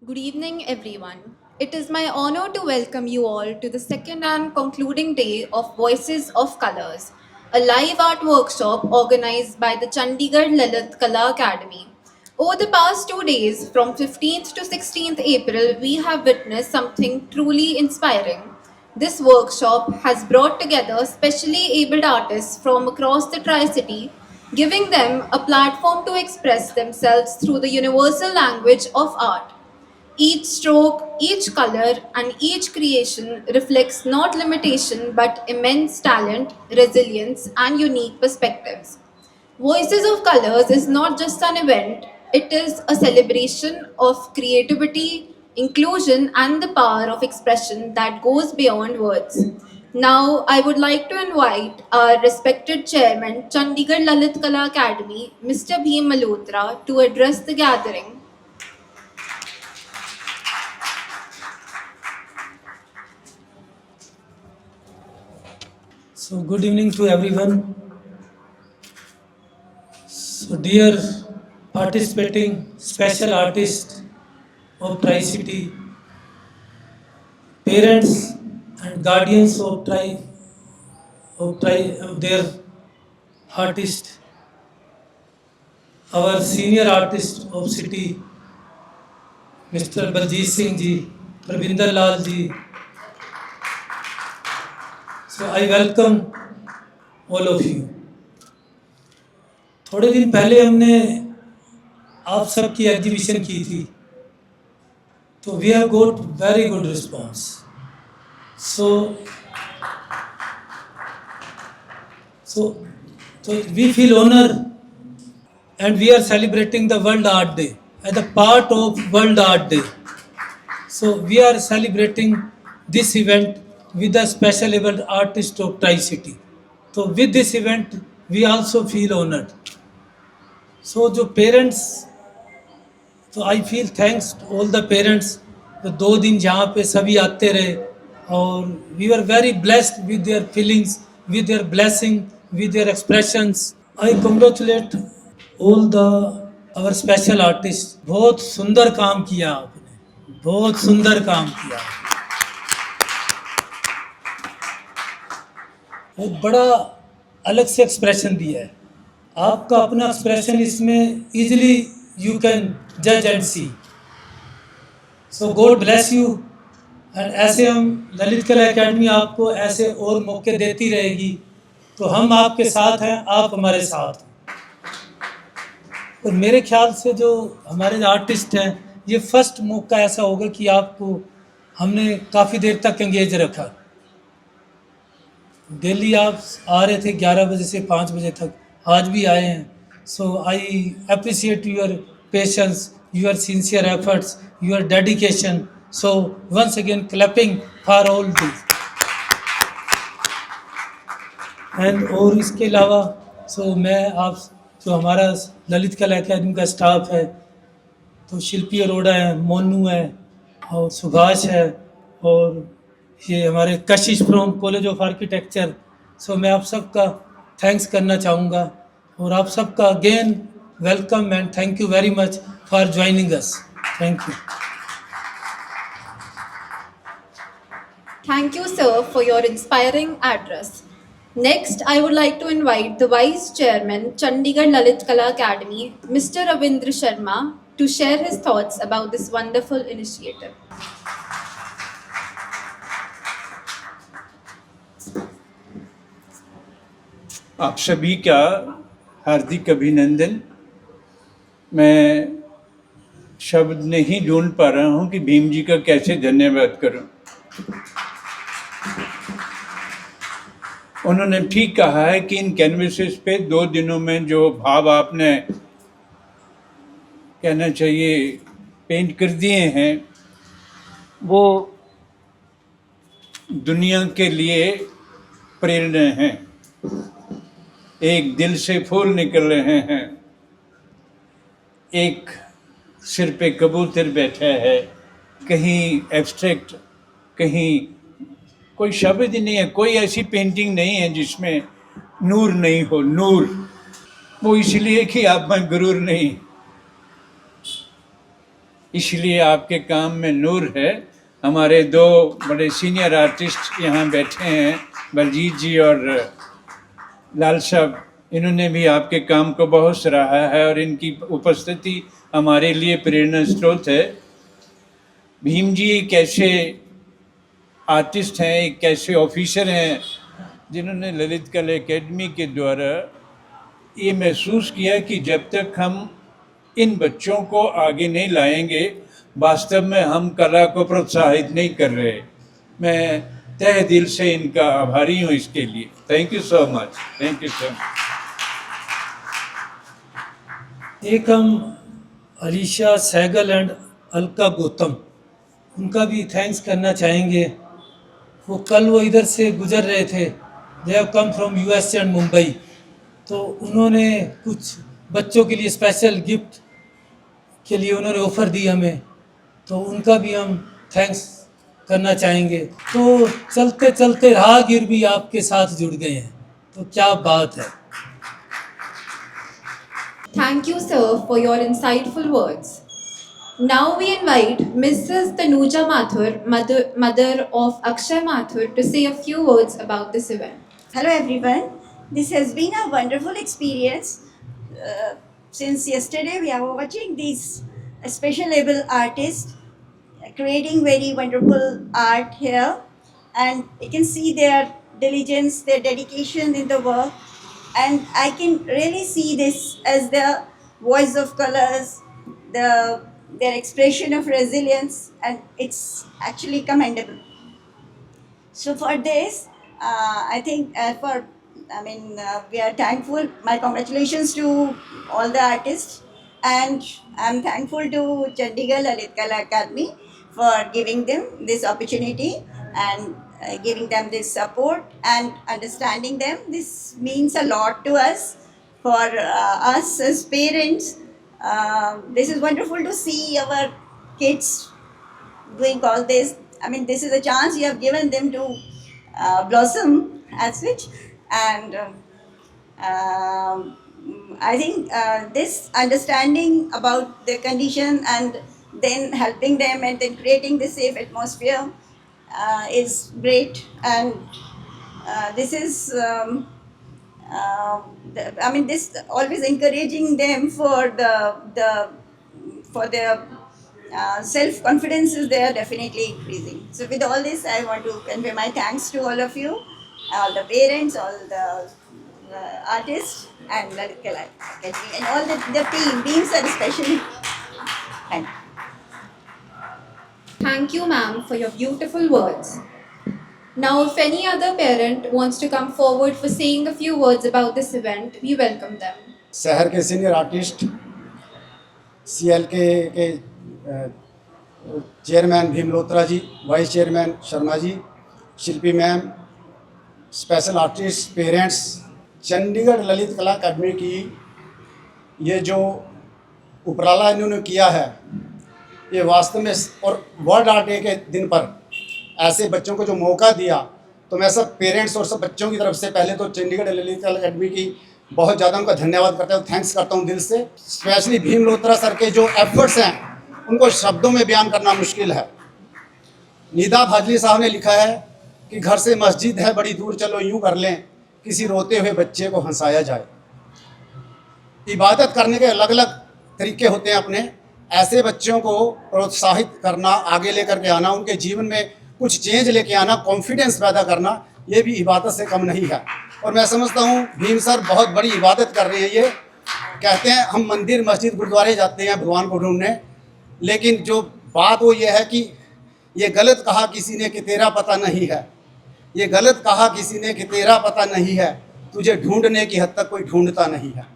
Good evening, everyone. It is my honor to welcome you all to the second and concluding day of Voices of Colors, a live art workshop organized by the Chandigarh Lalit Kala Academy. Over the past 2 days, from 15th to 16th April, we have witnessed something truly inspiring. This workshop has brought together specially abled artists from across the Tri City, giving them a platform to express themselves through the universal language of art. Each stroke, each color, and each creation reflects not limitation but immense talent, resilience, and unique perspectives. Voices of Colors is not just an event, it is a celebration of creativity, inclusion, and the power of expression that goes beyond words. Now, I would like to invite our respected chairman, Chandigarh Lalit Kala Academy, Mr. Bhim Malhotra, to address the gathering. So, good evening to everyone. So, dear participating special artists of Tri City, parents and guardians of of their artist, our senior artist of city, Mr. Baljeet Singh ji, Pravinder Lal ji. So, I welcome all of you. थोड़े दिन पहले हमने आप सबकी exhibition की थी, तो we have got very good response. So we feel honor, and we are celebrating the World Art Day as a part of World Art Day. So we are celebrating this event with a special event artist of Tri City. So with this event, we also feel honored. So जो parents, तो I feel thanks all the parents. तो 2 दिन जहाँ पे सभी आते रहे, और we are very blessed with their feelings, with their blessing, with their expressions. I congratulate all the our special artist, बहुत सुंदर काम किया आपने, बहुत सुंदर काम किया, बहुत बड़ा अलग से एक्सप्रेशन दिया है आपका, अपना एक्सप्रेशन इसमें इजीली यू कैन जज and see. So God bless you. And ऐसे हम ललित कला एकेडमी आपको ऐसे और मौके देती रहेगी, तो हम आपके साथ हैं, आप हमारे साथ हैं। और मेरे ख्याल से जो हमारे आर्टिस्ट हैं, ये फर्स्ट मौका ऐसा होगा कि आपको हमने काफ़ी देर तक एंगेज रखा। डेली आप आ रहे थे 11 बजे से 5 बजे तक, आज भी आए हैं। So I appreciate your patience, your sincere efforts, your dedication. So once again clapping for all this. And और इसके अलावा मैं आप जो हमारा ललित कला अकेडमी का स्टाफ है, तो शिल्पी अरोड़ा है, मोनू है और सुभाष है, और ये हमारे कशिश फ्रॉम कॉलेज ऑफ आर्किटेक्चर। मैं आप सबका थैंक्स करना चाहूँगा, और आप सबका again welcome and thank you very much for joining us. Thank you. Thank you, sir, for your inspiring address. Next, I would like to invite the Vice Chairman, Chandigarh Lalit Kala Academy, Mr. Ravindra Sharma, to share his thoughts about this wonderful initiative. आप सभी का हार्दिक अभिनंदन। मैं शब्द नहीं ढूंढ पा रहा हूं कि भीम जी का कैसे धन्यवाद करूं। उन्होंने ठीक कहा है कि इन कैनवसेस पे 2 दिनों में जो भाव आपने कहना चाहिए पेंट कर दिए हैं, वो दुनिया के लिए प्रेरणा हैं। एक दिल से फूल निकल रहे हैं, एक सिर पे कबूतर बैठा है, कहीं एब्स्ट्रैक्ट, कहीं कोई शब्द ही नहीं है, कोई ऐसी पेंटिंग नहीं है जिसमें नूर नहीं हो। नूर वो इसलिए कि आप में गुरूर नहीं, इसलिए आपके काम में नूर है। हमारे 2 बड़े सीनियर आर्टिस्ट यहाँ बैठे हैं, बलजीत जी और लाल साहब, इन्होंने भी आपके काम को बहुत सराहा है और इनकी उपस्थिति हमारे लिए प्रेरणा स्रोत है। भीम जी एक ऐसे आर्टिस्ट हैं, एक ऐसे ऑफिसर हैं जिन्होंने ललित कला एकेडमी के द्वारा ये महसूस किया कि जब तक हम इन बच्चों को आगे नहीं लाएंगे, वास्तव में हम कला को प्रोत्साहित नहीं कर रहे। मैं तहे दिल से इनका आभारी हूँ इसके लिए। Thank you so much, thank you so much. एक हम अलीशा सहगल एंड अलका गौतम, उनका भी थैंक्स करना चाहेंगे। वो इधर से गुजर रहे थे, they have come from US and Mumbai, तो उन्होंने कुछ बच्चों के लिए स्पेशल गिफ्ट के लिए उन्होंने ऑफ़र दी हमें, तो उनका भी हम थैंक्स करना चाहेंगे। तो चलते चलते राहगीर भी आपके साथ जुड़ गए हैं, तो क्या बात है। Thank you, sir, for your insightful words. Now we invite Mrs. Tanuja Mathur, mother of Akshay Mathur, to say a few words about this event. Hello everyone. This has been a wonderful experience. Since yesterday we are watching these special able artists creating very wonderful art here, and you can see their diligence, their dedication in the work, and I can really see this as the voice of colors, their expression of resilience, and it's actually commendable. So for this, I think we are thankful. My congratulations to all the artists, and I'm thankful to Chandigarh Lalit Kala Academy for giving them this opportunity and giving them this support and understanding them. This means a lot to us. For us as parents, this is wonderful to see our kids doing all this. I mean, this is a chance you have given them to blossom as such, and I think this understanding about their condition and then helping them and then creating this safe atmosphere is great. And this is, I mean, this always encouraging them for for their self confidence is there definitely increasing. So with all this, I want to convey my thanks to all of you, all the parents, all the artists, and Lalit Kala Academy, and all the team. Teams are especially. Thank you. Thank you, ma'am, for your beautiful words. Now, if any other parent wants to come forward for saying a few words about this event, we welcome them. शहर के senior artist CLK के chairman Bhim Lotra ji, vice chairman Sharma ji, Shilpi ma'am, special artist, parents, Chandigarh Lalit Kala Akademi की ये जो उपराला इन्होंने किया है, ये वास्तव में, और वर्ल्ड आर्ट डे के दिन पर ऐसे बच्चों को जो मौका दिया, तो मैं सब पेरेंट्स और सब बच्चों की तरफ से पहले तो चंडीगढ़ ललित कला अकादमी की बहुत ज़्यादा उनका धन्यवाद करता हूँ, थैंक्स करता हूँ दिल से। स्पेशली भीम लोत्रा सर के जो एफर्ट्स हैं उनको शब्दों में बयान करना मुश्किल है। निदा भाजली साहब ने लिखा है कि घर से मस्जिद है बड़ी दूर, चलो यूँ कर लें किसी रोते हुए बच्चे को हंसाया जाए। इबादत करने के अलग अलग तरीके होते हैं अपने, ऐसे बच्चों को प्रोत्साहित करना, आगे लेकर के आना, उनके जीवन में कुछ चेंज लेके आना, कॉन्फिडेंस पैदा करना, ये भी इबादत से कम नहीं है। और मैं समझता हूँ भीम सर बहुत बड़ी इबादत कर रहे हैं। ये कहते हैं हम मंदिर मस्जिद गुरुद्वारे जाते हैं भगवान को ढूंढने, लेकिन जो बात वो ये है कि ये गलत कहा किसी ने कि तेरा पता नहीं है, ये गलत कहा किसी ने कि तेरा पता नहीं है, तुझे ढूंढने की हद तक कोई ढूंढता नहीं है।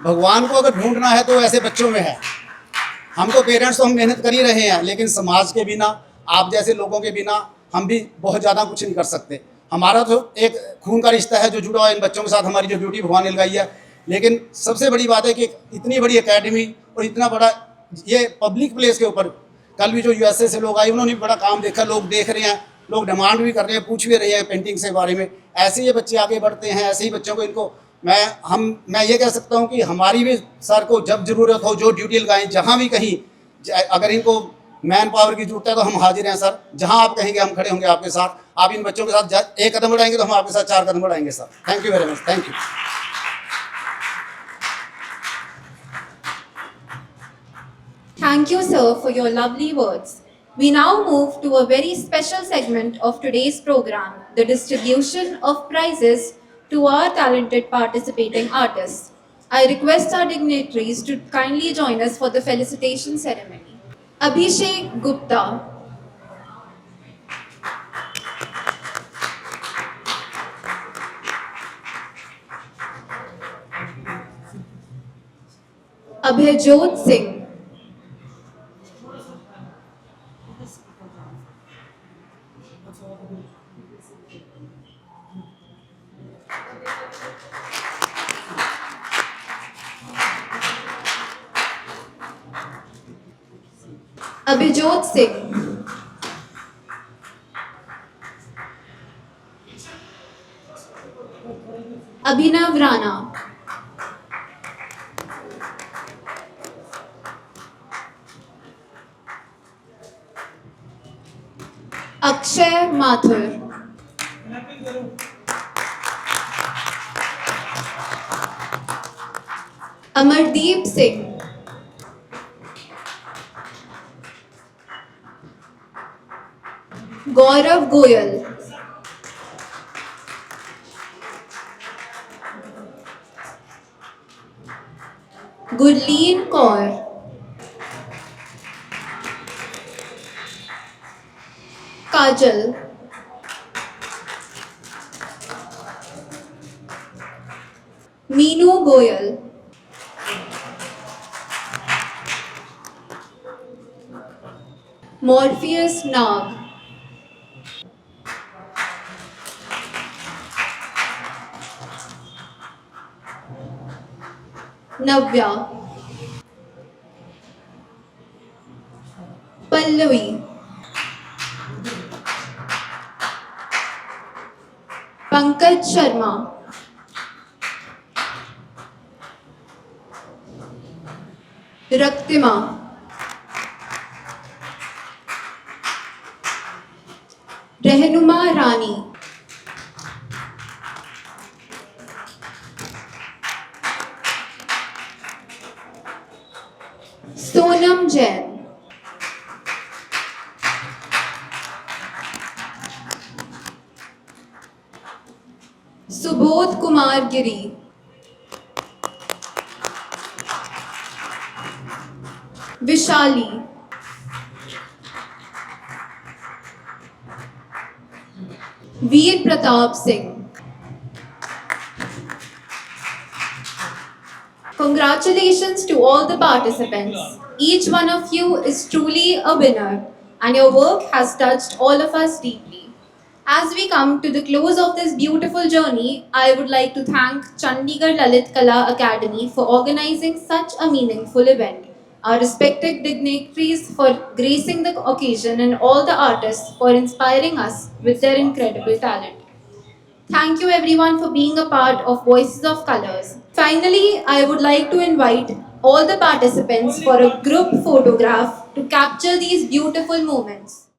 भगवान को अगर ढूंढना है तो ऐसे बच्चों में है। हम तो पेरेंट्स तो हम मेहनत कर ही रहे हैं, लेकिन समाज के बिना, आप जैसे लोगों के बिना हम भी बहुत ज़्यादा कुछ नहीं कर सकते। हमारा तो एक खून का रिश्ता है जो जुड़ा हुआ है इन बच्चों के साथ, हमारी जो ड्यूटी भगवान ने लगाई है। लेकिन सबसे बड़ी बात है कि इतनी बड़ी एकेडमी और इतना बड़ा ये पब्लिक प्लेस के ऊपर, कल भी जो USA से लोग आए उन्होंने बड़ा काम देखा, लोग देख रहे हैं, लोग डिमांड भी कर रहे हैं, पूछ भी रहे हैं पेंटिंग से बारे में। ऐसे ये बच्चे आगे बढ़ते हैं, ऐसे ही बच्चों को इनको मैं ये कह सकता हूँ कि हमारी भी सर को जब ज़रूरत हो, जो ड्यूटी लगाएं, जहाँ भी कहीं अगर इनको मैन पावर की जरूरत है तो हम हाजिर हैं सर। जहाँ आप कहेंगे हम खड़े होंगे आपके साथ। आप इन बच्चों के साथ एक कदम बढ़ाएंगे तो हम आपके साथ 4 कदम बढ़ाएंगे sir. Thank you very much. Thank you. Thank you, sir, for your lovely words. We now move to a very special segment of today's program, the distribution of prizes to our talented participating artists. I request our dignitaries to kindly join us for the felicitation ceremony. Abhishek Gupta. Abhijot Singh. Abhijot Singh. Abhinav Rana. Akshay Mathur. Amardeep Singh. Gaurav Goyal. Gurleen Kaur. Kajal. Meenu Goyal. Morpheus Nag. Navya. Pallavi. Pankaj Sharma. Raktima, Rehnuma Rani, Sonam Jain, Subodh Kumar Giri, Vishali, Veer Pratap Singh. Congratulations to all the participants. Each one of you is truly a winner, and your work has touched all of us deeply. As we come to the close of this beautiful journey, I would like to thank Chandigarh Lalit Kala Academy for organizing such a meaningful event, our respected dignitaries for gracing the occasion, and all the artists for inspiring us with their incredible talent. Thank you everyone for being a part of Voices of Colors. Finally, I would like to invite all the participants for a group photograph to capture these beautiful moments.